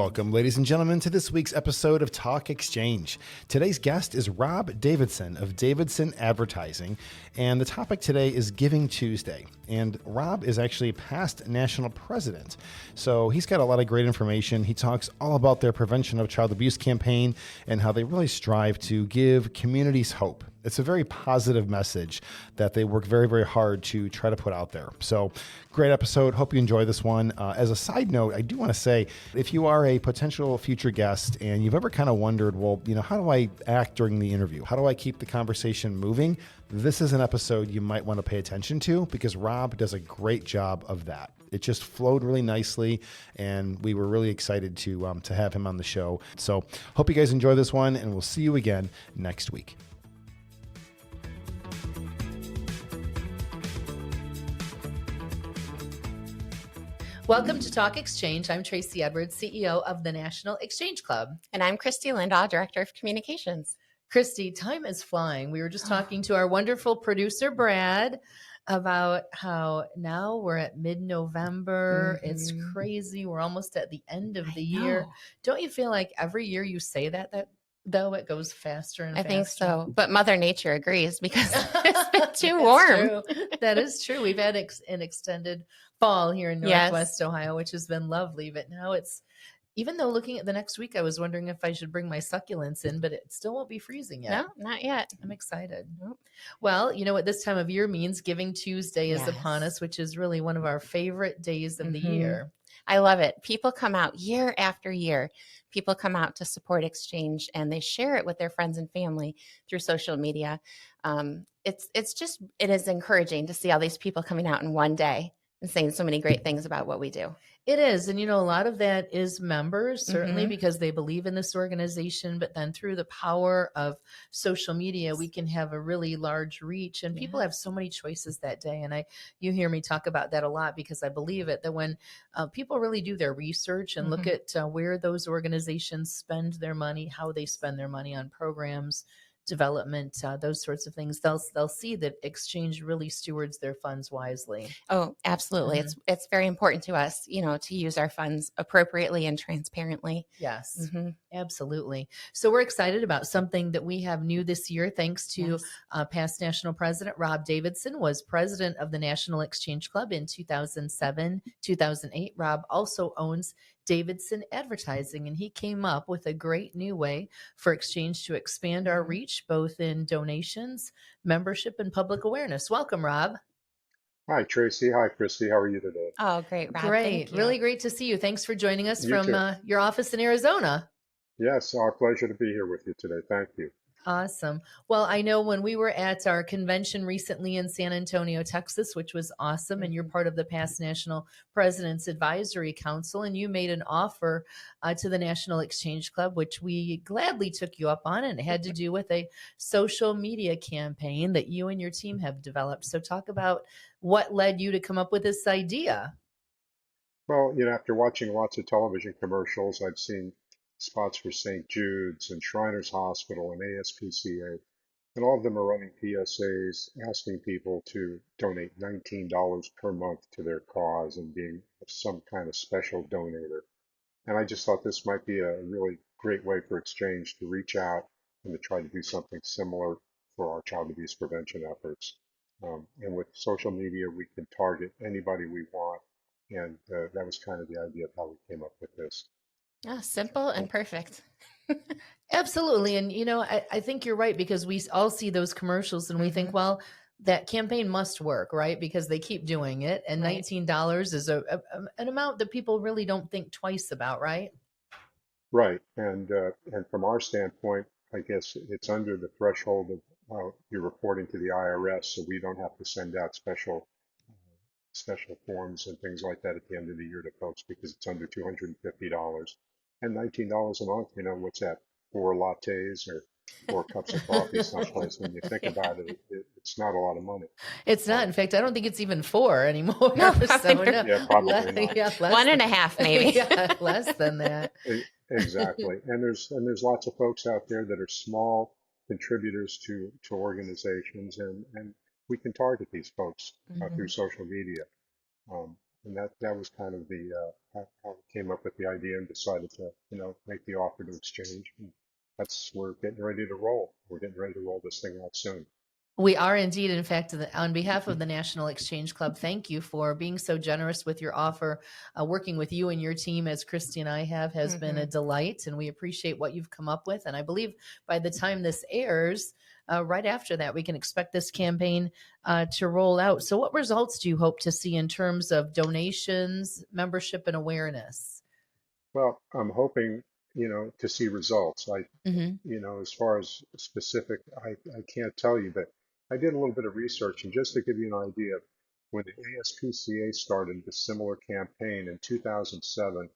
Welcome, ladies and gentlemen, to this week's episode of Talk Exchange. Today's guest is Rob Davidson of Davidson Advertising, and the topic today is Giving Tuesday. And Rob is actually a past national president, so he's got a lot of great information. He talks all about their prevention of child abuse campaign and how they really strive to give communities hope. It's a very positive message that they work very, very hard to try to put out there. So great episode. Hope you enjoy this one. As a side note, I do want to say, if you are a potential future guest and you've ever kind of wondered, well, how do I act during the interview? How do I keep the conversation moving? This is an episode you might want to pay attention to because Rob does a great job of that. It just flowed really nicely, and we were really excited to have him on the show. So hope you guys enjoy this one, and we'll see you again next week. Welcome to Talk Exchange. I'm Tracey Edwards, CEO of the National Exchange Club. And I'm Kristie Lindahl, Director of Communications. Kristie, time is flying. We were just talking to our wonderful producer, Brad, about how now we're at mid-November. Mm-hmm. It's crazy. We're almost at the end of the year. Don't you feel like every year you say that though it goes faster and faster? I think so. But Mother Nature agrees because it's been too warm. True. That is true. We've had an extended fall here in Northwest Ohio, which has been lovely. But now it's, even though looking at the next week, I was wondering if I should bring my succulents in, but it still won't be freezing yet. No, not yet. I'm excited. Nope. Well, you know what this time of year means? Giving Tuesday is upon us, which is really one of our favorite days of the year. I love it. People come out year after year. People come out to support Exchange, and they share it with their friends and family through social media. It is encouraging to see all these people coming out in one day and saying so many great things about what we do. It is. And, a lot of that is members, certainly because they believe in this organization. But then through the power of social media, we can have a really large reach. And people have so many choices that day. And you hear me talk about that a lot because I believe it, that when people really do their research and look at where those organizations spend their money, how they spend their money on programs, development, those sorts of things, they'll see that Exchange really stewards their funds wisely. Oh, absolutely. It's very important to us, to use our funds appropriately and transparently. Yes, absolutely. So we're excited about something that we have new this year, thanks to past national president Rob Davidson was president of the National Exchange Club in 2007, 2008. Rob also owns Davidson Advertising, and he came up with a great new way for Exchange to expand our reach, both in donations, membership, and public awareness. Welcome, Rob. Hi, Tracey. Hi, Kristie. How are you today? Oh, great, Rob. Great. Really great to see you. Thanks for joining us from your office in Arizona. Yes, our pleasure to be here with you today. Thank you. Awesome. Well, I know when we were at our convention recently in San Antonio, Texas, which was awesome, and you're part of the past National President's Advisory Council, and you made an offer to the National Exchange Club, which we gladly took you up on, and it had to do with a social media campaign that you and your team have developed. So talk about what led you to come up with this idea. Well, after watching lots of television commercials, I've seen spots for St. Jude's and Shriners Hospital and ASPCA, and all of them are running PSAs asking people to donate $19 per month to their cause and being some kind of special donator. And I just thought this might be a really great way for Exchange to reach out and to try to do something similar for our child abuse prevention efforts. And with social media, we can target anybody we want. And that was kind of the idea of how we came up with this. Oh, simple and perfect. Absolutely. And, I think you're right, because we all see those commercials and we think, well, that campaign must work, right? Because they keep doing it. And $19 is an amount that people really don't think twice about, right? Right. And from our standpoint, I guess it's under the threshold of you're reporting to the IRS, so we don't have to send out special forms and things like that at the end of the year to folks because it's under $250. And $19 a month, what's that? 4 lattes or 4 cups of coffee someplace. When you think about it, it's not a lot of money. It's not. In fact, I don't think it's even 4 anymore. No, Yeah, probably not. 1.5 maybe. Less than that. Exactly. And there's lots of folks out there that are small contributors to organizations, and we can target these folks through social media. And that was kind of the how we came up with the idea and decided to make the offer to exchange. And we're getting ready to roll. We're getting ready to roll this thing out soon. We are indeed. In fact, on behalf of the National Exchange Club, thank you for being so generous with your offer. Working with you and your team, as Kristie and I have, has been a delight, and we appreciate what you've come up with. And I believe by the time this airs, right after that, we can expect this campaign to roll out. So what results do you hope to see in terms of donations, membership, and awareness? Well, I'm hoping, to see results. Mm-hmm. As far as specific, I can't tell you, but I did a little bit of research, and just to give you an idea, when the ASPCA started a similar campaign in 2007,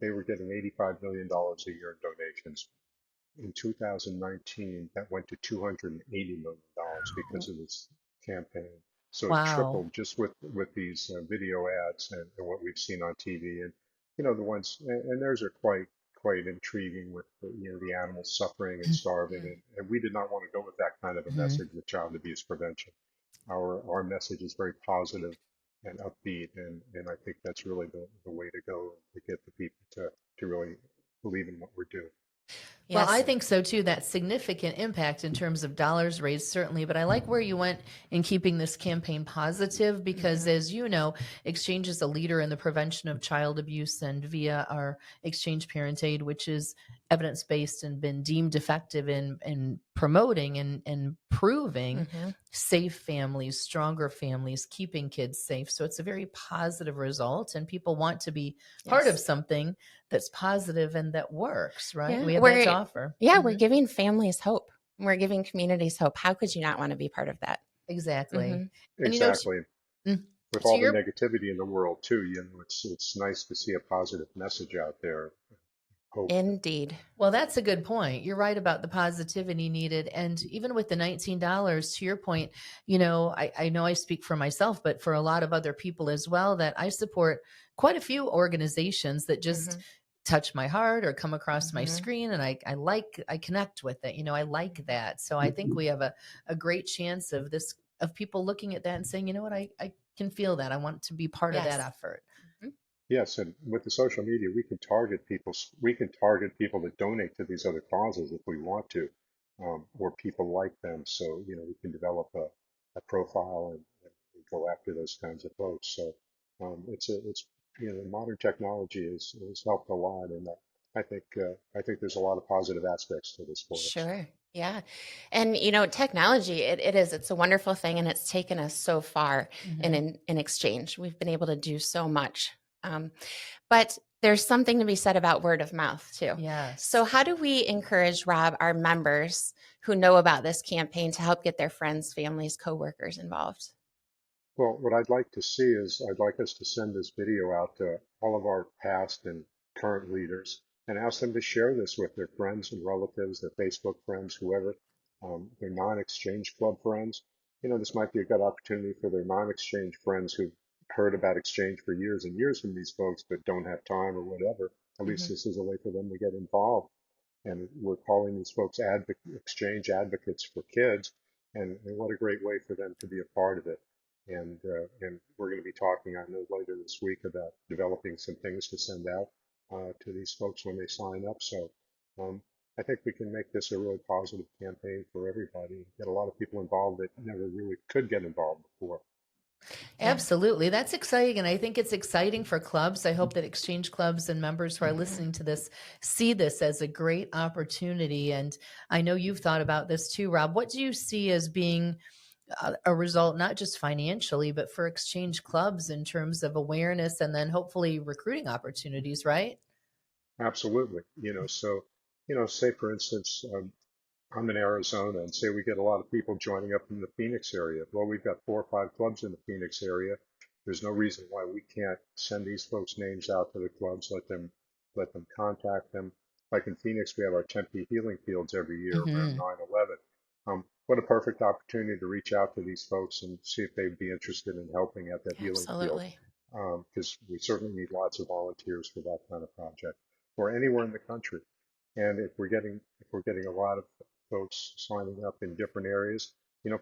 they were getting $85 million a year in donations. In 2019, that went to $280 million because of this campaign. So it Wow. tripled just with these video ads and what we've seen on TV. And the ones and theirs are quite intriguing with the animals suffering and starving. And we did not want to go with that kind of a Mm-hmm. message with child abuse prevention. Our message is very positive and upbeat, and I think that's really the way to go to get the people to really believe in what we're doing. Well, I Yes. think so too. That significant impact in terms of dollars raised, certainly. But I like where you went in keeping this campaign positive because, as you know, Exchange is a leader in the prevention of child abuse, and via our Exchange Parent Aid, which is evidence based and been deemed effective in promoting and proving safe families, stronger families, keeping kids safe. So it's a very positive result, and people want to be part of Yes. something that's positive and that works, right? Yeah. We have that to offer. We're giving families hope. We're giving communities hope. How could you not want to be part of that? Exactly. hmm And Exactly. mm, With to all the your negativity in the world too, it's nice to see a positive message out there. Hope. Indeed. well, that's a good point. You're right about the positivity needed. And even with the $19, to your point, I know I speak for myself, but for a lot of other people as well, that I support quite a few organizations that just touch my heart or come across my screen, and I connect with it. I like that. So I think we have a great chance of people looking at that and saying, you know what, I can feel that. I want to be part of that Yes. effort. Mhm. Yes, and with the social media, we can target people that donate to these other causes if we want to, or people like them. So we can develop a profile and go after those kinds of folks. So it's modern technology has helped a lot, and I think there's a lot of positive aspects to this for us. Sure. Yeah. And technology, it's a wonderful thing, and it's taken us so far in exchange. We've been able to do so much. But there's something to be said about word of mouth too. Yes. So how do we encourage, Rob, our members who know about this campaign to help get their friends, families, coworkers involved? Well, what I'd like to see is I'd like us to send this video out to all of our past and current leaders and ask them to share this with their friends and relatives, their Facebook friends, whoever, their non-exchange club friends. This might be a good opportunity for their non-exchange friends who've heard about exchange for years and years from these folks but don't have time or whatever. At least hmm this is a way for them to get involved. And we're calling these folks exchange advocates for kids. And what a great way for them to be a part of it. And we're going to be talking, I know, later this week about developing some things to send out to these folks when they sign up. So um, I think we can make this a really positive campaign for everybody, get a lot of people involved that never really could get involved before. Yeah. Absolutely. That's exciting. And I think it's exciting for clubs. I hope that exchange clubs and members who are Mhm. listening to this see this as a great opportunity. And I know you've thought about this too, Rob. What do you see as being a result, not just financially, but for exchange clubs in terms of awareness and then hopefully recruiting opportunities, right? Absolutely. Say for instance, I'm in Arizona, and say we get a lot of people joining up from the Phoenix area. Well, we've got 4 or 5 clubs in the Phoenix area. There's no reason why we can't send these folks' names out to the clubs, let them contact them. Like in Phoenix, we have our Tempe Healing Fields every year around Mm-hmm. 9/11. What a perfect opportunity to reach out to these folks and see if they'd be interested in helping at that healing field, Absolutely. because we certainly need lots of volunteers for that kind of project, or anywhere in the country. And if we're getting a lot of folks signing up in different areas,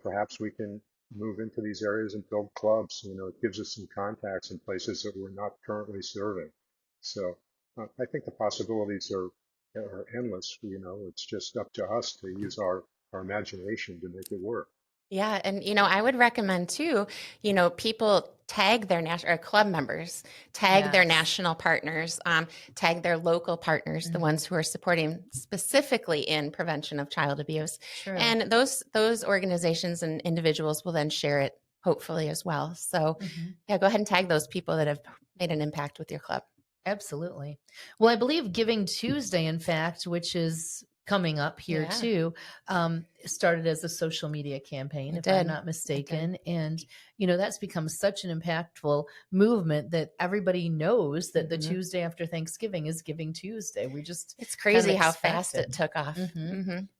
perhaps we can move into these areas and build clubs. It gives us some contacts in places that we're not currently serving. So I think the possibilities are endless. It's just up to us to use our imagination to make it work. Yeah, and I would recommend too, people tag their national or club members, tag their Yes. national partners, tag their local partners, the ones who are supporting specifically in prevention of child abuse. True. And those organizations and individuals will then share it hopefully as well. So yeah, go ahead and tag those people that have made an impact with your club. Absolutely. Well, I believe Giving Tuesday, in fact, which is coming up here Yeah. too, started as a social media campaign, It if I'm did. not It mistaken. And, that's become such an impactful movement that everybody knows that the Tuesday after Thanksgiving is Giving Tuesday. It's crazy how expect fast it. it took off.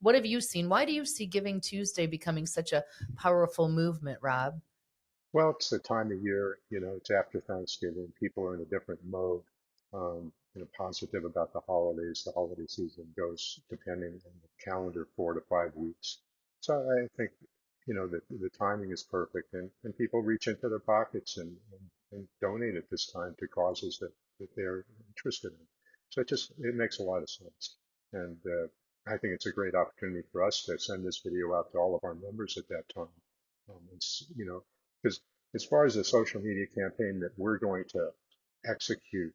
What have you seen? Why do you see Giving Tuesday becoming such a powerful movement, Rob? Well, it's the time of year, it's after Thanksgiving. People are in a different mode, positive about the holidays. The holiday season goes, depending on the calendar, 4 to 5 weeks. So I think, that the timing is perfect, and people reach into their pockets and donate at this time to causes that they're interested in. So it makes a lot of sense. And I think it's a great opportunity for us to send this video out to all of our members at that time. Because as far as the social media campaign that we're going to execute,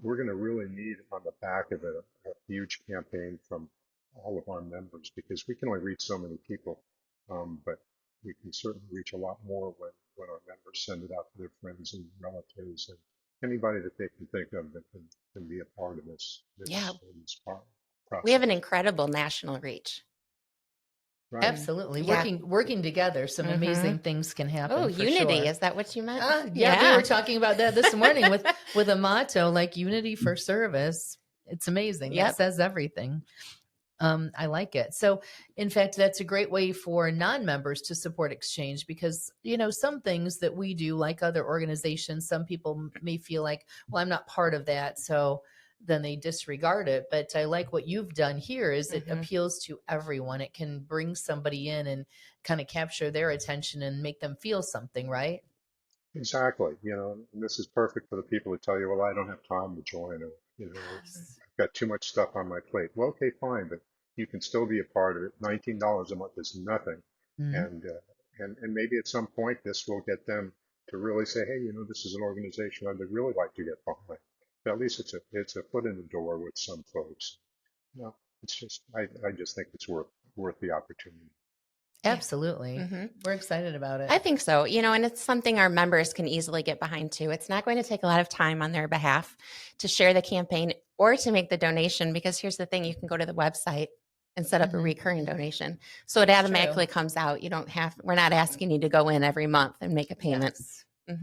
we're going to really need on the back of it a huge campaign from all of our members, because we can only reach so many people, but we can certainly reach a lot more when our members send it out to their friends and relatives and anybody that they can think of that can be a part of this Yeah. process. We have an incredible national reach. Right. Absolutely. Yeah. Working together, some amazing things can happen. Oh, for unity. sure. Is that what you meant? Yeah, we were talking about that this morning with a motto like unity for service. It's amazing. Yep. That says everything. I like it. So, in fact, that's a great way for non-members to support Exchange, because, some things that we do, like other organizations, some people may feel like, well, I'm not part of that, so then they disregard it. But I like what you've done here is it appeals to everyone. It can bring somebody in and kind of capture their attention and make them feel something, right? Exactly. And this is perfect for the people who tell you, well, I don't have time to join, or, I've got too much stuff on my plate. Well, okay, fine, but you can still be a part of it. $19 a month is nothing. And, and maybe at some point this will get them to really say, hey, this is an organization I'd really like to get behind. But at least it's a foot in the door with some folks. It's just, I just think it's worth the opportunity. Absolutely. We're excited about it. I think so. And it's something our members can easily get behind too. It's not going to take a lot of time on their behalf to share the campaign or to make the donation, because here's the thing, you can go to the website and set up a recurring donation. So it automatically comes out. We're not asking you to go in every month and make a payment. Yes.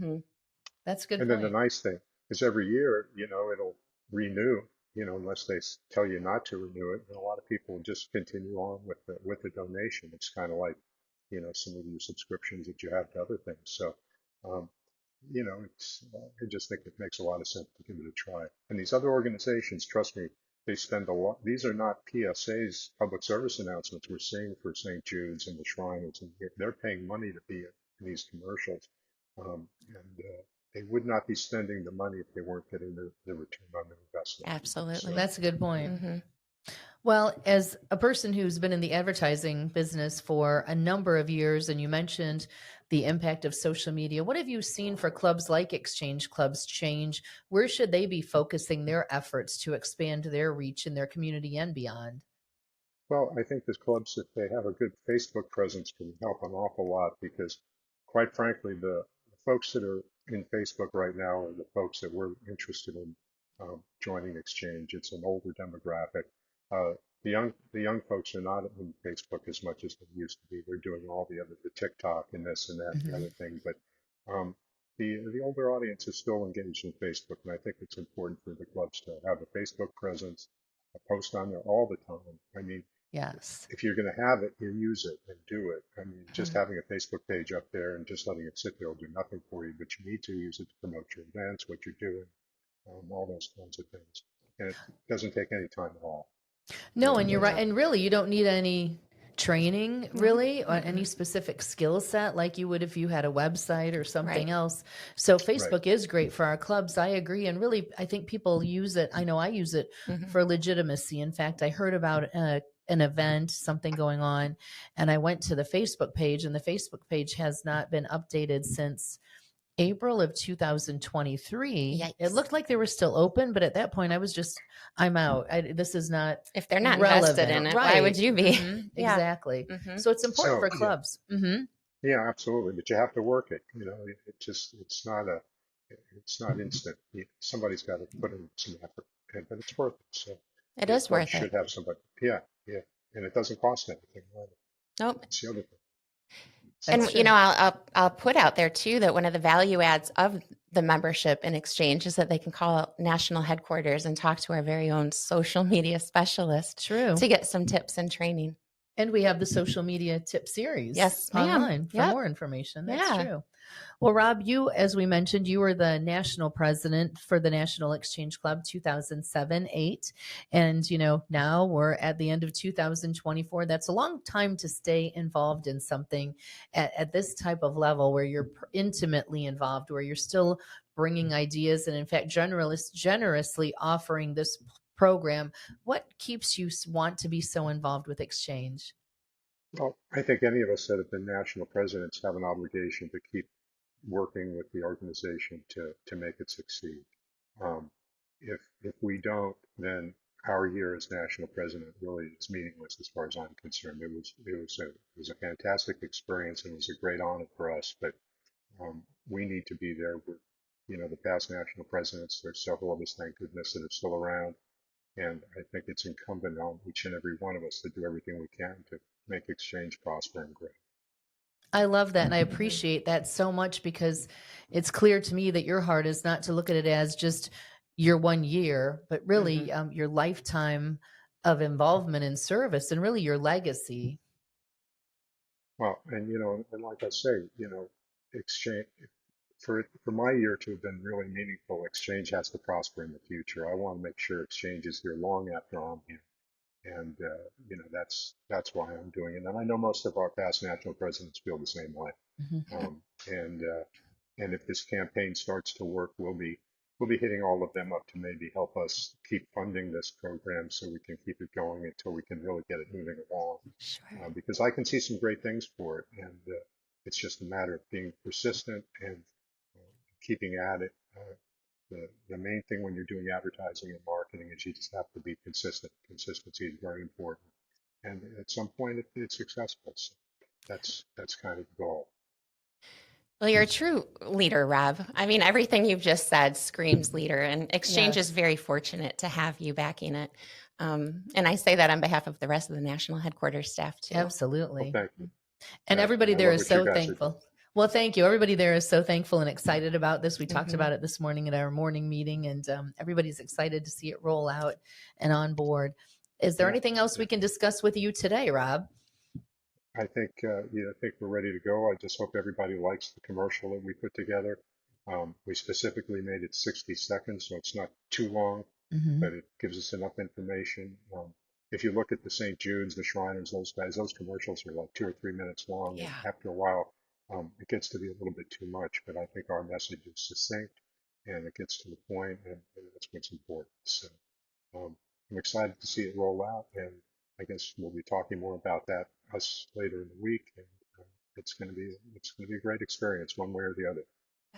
That's a good And point. then the nice thing is every year, it'll renew, unless they tell you not to renew it. And a lot of people just continue on with the donation. It's kind of like, some of your subscriptions that you have to other things. So, I just think it makes a lot of sense to give it a try. And these other organizations, trust me, they spend a lot. These are not PSAs, public service announcements we're seeing for St. Jude's and the Shriners, and they're paying money to be in these commercials. And they would not be spending the money if they weren't getting the return on their investment. Absolutely. That's a good point. Well, as a person who's been in the advertising business for a number of years, and you mentioned the impact of social media, what have you seen for clubs like Exchange Clubs change? Where should they be focusing their efforts to expand their reach in their community and beyond? Well, I think the clubs, if they have a good Facebook presence, can help an awful lot, because quite frankly, the folks that are in Facebook right now are the folks that we're interested in joining Exchange. It's an older demographic. Uh, the young folks are not in Facebook as much as they used to be. They're doing all the TikTok and this and that and the other thing. But um, the older audience is still engaged in Facebook, and I think it's important for the clubs to have a Facebook presence, post on there all the time. I mean, Yes. if you're going to have it, you use it and do it. I mean, just having a Facebook page up there and just letting it sit there will do nothing for you, but you need to use it to promote your events, what you're doing, all those kinds of things. And it doesn't take any time at all. No, and you're right. And really, you don't need any training really on any specific skill set like you would if you had a website or something Right. else. So Facebook is great for our clubs. I agree. And really, I think people use it. I know I use it for legitimacy. In fact, I heard about an event, something going on, and I went to the Facebook page, and the Facebook page has not been updated since April of 2023. Yikes. It looked like they were still open, but at that point I was just, I'm out. This is not If they're not relevant. invested in it, Right. why would you be? Yeah. Exactly. Mhm. So it's important So, for yeah. clubs. Yeah, absolutely. But you have to work it. It's not instant. Somebody's got to put in some effort, but it's worth it. So It your is club worth should it. have somebody. Yeah, yeah. And it doesn't cost anything. Either. Nope. That's the other thing. And That's you true. know, I'll put out there too that one of the value adds of the membership in Exchange is that they can call national headquarters and talk to our very own social media specialist True. to get some tips and training. And we have the social media tip series Yes, ma'am. online for Yep. more information. That's Yeah. true. Well, Rob, you, as we mentioned, you were the national president for the National Exchange Club 2007-8. And, now we're at the end of 2024. That's a long time to stay involved in something at this type of level where you're intimately involved, where you're still bringing ideas and, in fact, generously offering this program. What keeps you want to be so involved with Exchange? Well, I think any of us that have been national presidents have an obligation to keep working with the organization to make it succeed. Um, if we don't, then our year as national president really is meaningless as far as I'm concerned. It was a fantastic experience and it was a great honor for us. But we need to be there with the past national presidents. There's several of us, thank goodness, that are still around. And I think it's incumbent on each and every one of us to do everything we can to make Exchange prosper and grow. I love that. And I appreciate that so much because it's clear to me that your heart is not to look at it as just your 1 year, but really your lifetime of involvement and service and really your legacy. Well, and like I say, Exchange, for my year to have been really meaningful, Exchange has to prosper in the future. I want to make sure Exchange is here long after I'm here. And, that's why I'm doing it. And I know most of our past national presidents feel the same way. Um, and, uh, and if this campaign starts to work, we'll be hitting all of them up to maybe help us keep funding this program so we can keep it going until we can really get it moving along. Sure. Because I can see some great things for it. And it's just a matter of being persistent and keeping at it. The main thing when you're doing advertising and marketing is you just have to be consistent. Consistency is very important. And at some point it's successful. So that's kind of the goal. Well, you're a true leader, Rob. I mean, everything you've just said screams leader, and Exchange is very fortunate to have you backing it. And I say that on behalf of the rest of the national headquarters staff too. Absolutely. Well, thank you. And everybody I there love is what you so guys are thankful. Well, thank you. Everybody there is so thankful and excited about this. We talked Mhm. about it this morning at our morning meeting, and everybody's excited to see it roll out and on board. Is there Yeah. anything else we can discuss with you today, Rob? I think I think we're ready to go. I just hope everybody likes the commercial that we put together. We specifically made it 60 seconds, so it's not too long, but it gives us enough information. If you look at the St. Jude's, the Shriners, those guys, those commercials are like 2 or 3 minutes long. Yeah. And after a while, it gets to be a little bit too much, but I think our message is succinct and it gets to the point, and that's what's important. So I'm excited to see it roll out, and I guess we'll be talking more about that us later in the week. And it's going to be a great experience, one way or the other.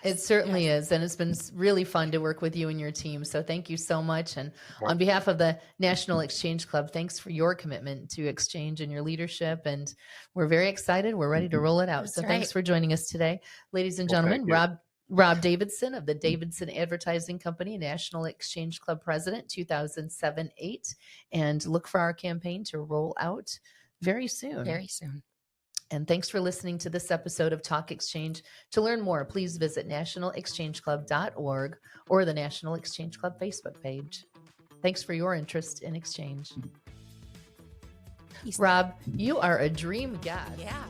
It certainly is. And it's been really fun to work with you and your team. So thank you so much. And on behalf of the National Exchange Club, thanks for your commitment to Exchange and your leadership. And we're very excited. We're ready to roll it out. That's So thanks right. for joining us today. Ladies and Well, gentlemen, thank you. Rob Davidson of the Davidson Advertising Company, National Exchange Club President, 2007-8. And look for our campaign to roll out very soon. Very soon. And thanks for listening to this episode of Talk Exchange. To learn more, please visit nationalexchangeclub.org or the National Exchange Club Facebook page. Thanks for your interest in Exchange. Rob, you are a dream guest. Yeah.